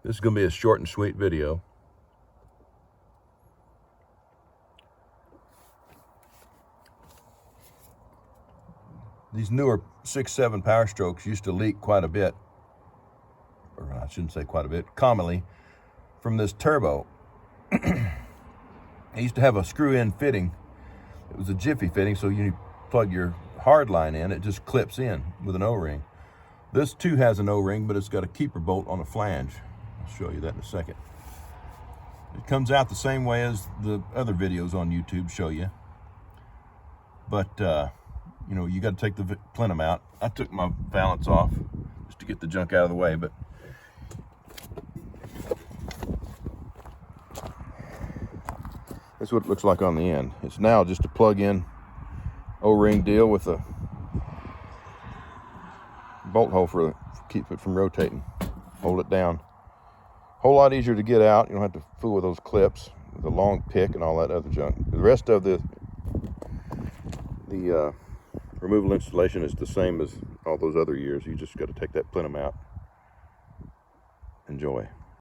This is going to be a short and sweet video. These newer 6.7 Power Strokes used to leak quite a bit, or I shouldn't say quite a bit, commonly from this turbo. It used to have a screw-in fitting. It was a jiffy fitting, so you plug your hard line in, it just clips in with an O-ring. This too has an O-ring, but it's got a keeper bolt on a flange. I'll show you that in a second. It comes out the same way as the other videos on YouTube show you. But, you know, you got to take the plenum out. I took my valance off just to get the junk out of the way, but that's what it looks like on the end. It's now just a plug-in O-ring deal with a bolt hole for keep it from rotating. Hold it down. Whole lot easier to get out. You don't have to fool with those clips, the long pick and all that other junk. The rest of the removal installation is the same as all those other years. You just got to take that plenum out. Enjoy.